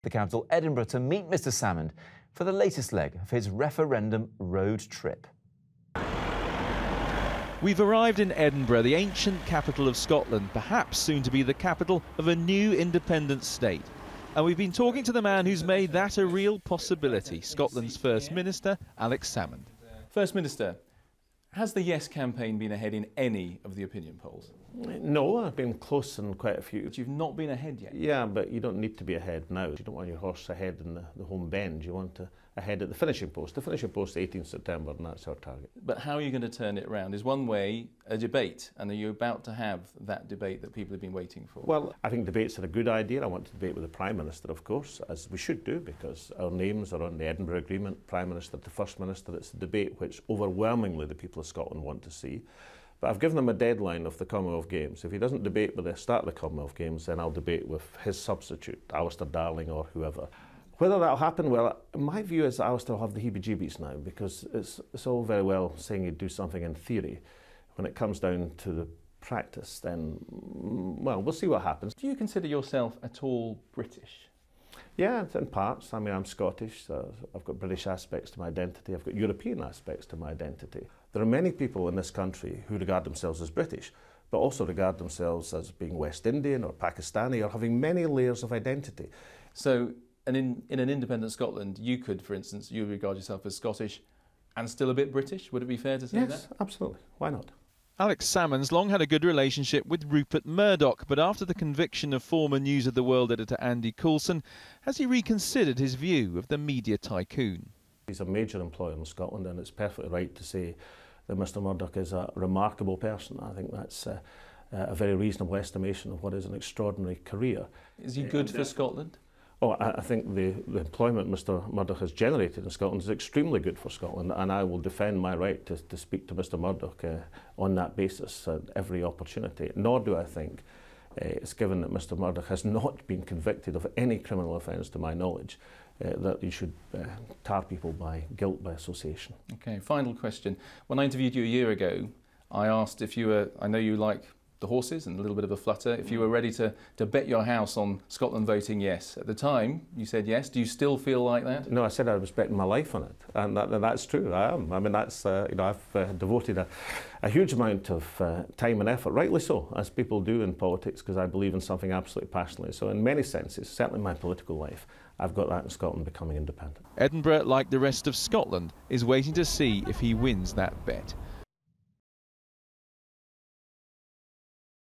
the capital Edinburgh to meet Mr Salmond for the latest leg of his referendum road trip. We've arrived in Edinburgh, the ancient capital of Scotland, perhaps soon to be the capital of a new independent state. And we've been talking to the man who's made that a real possibility, Scotland's First Minister, Alex Salmond. First Minister, has the Yes campaign been ahead in any of the opinion polls? No, I've been close in quite a few. But you've not been ahead yet? Yeah, but you don't need to be ahead now. You don't want your horse ahead in the home bend. You want ahead at the finishing post. The finishing post is 18th September, and that's our target. But how are you going to turn it around? Is one way a debate, and are you about to have that debate that people have been waiting for? Well, I think debates are a good idea. I want to debate with the Prime Minister, of course, as we should do, because our names are on the Edinburgh Agreement, Prime Minister to First Minister. It's a debate which overwhelmingly the people of Scotland want to see. But I've given him a deadline of the Commonwealth Games. If he doesn't debate by the start of the Commonwealth Games, then I'll debate with his substitute, Alistair Darling or whoever. Whether that'll happen, well, my view is that Alistair will have the heebie-jeebies now, because it's all very well saying he'd do something in theory. When it comes down to the practice, then, well, we'll see what happens. Do you consider yourself at all British? Yeah, in parts. I mean, I'm Scottish, so I've got British aspects to my identity. I've got European aspects to my identity. There are many people in this country who regard themselves as British, but also regard themselves as being West Indian or Pakistani or having many layers of identity. So, and in an independent Scotland, you could, for instance, you regard yourself as Scottish and still a bit British? Would it be fair to say that? Yes, absolutely. Why not? Alex Salmond's long had a good relationship with Rupert Murdoch, but after the conviction of former News of the World editor Andy Coulson, has he reconsidered his view of the media tycoon? He's a major employer in Scotland, and it's perfectly right to say that Mr Murdoch is a remarkable person. I think that's a very reasonable estimation of what is an extraordinary career. Is he good for Scotland? Oh, I think the employment Mr Murdoch has generated in Scotland is extremely good for Scotland, and I will defend my right to speak to Mr Murdoch on that basis at every opportunity. Nor do I think it's given that Mr Murdoch has not been convicted of any criminal offence to my knowledge, that you should tar people by guilt by association. Okay, final question. When I interviewed you a year ago, I asked if you were, I know you like the horses and a little bit of a flutter, if you were ready to bet your house on Scotland voting yes. At the time, you said yes. Do you still feel like that? No, I said I was betting my life on it, and that's true, I am. I mean, that's, you know, I've devoted a huge amount of time and effort, rightly so, as people do in politics, because I believe in something absolutely passionately. So in many senses, certainly in my political life, I've got that in Scotland becoming independent. Edinburgh, like the rest of Scotland, is waiting to see if he wins that bet.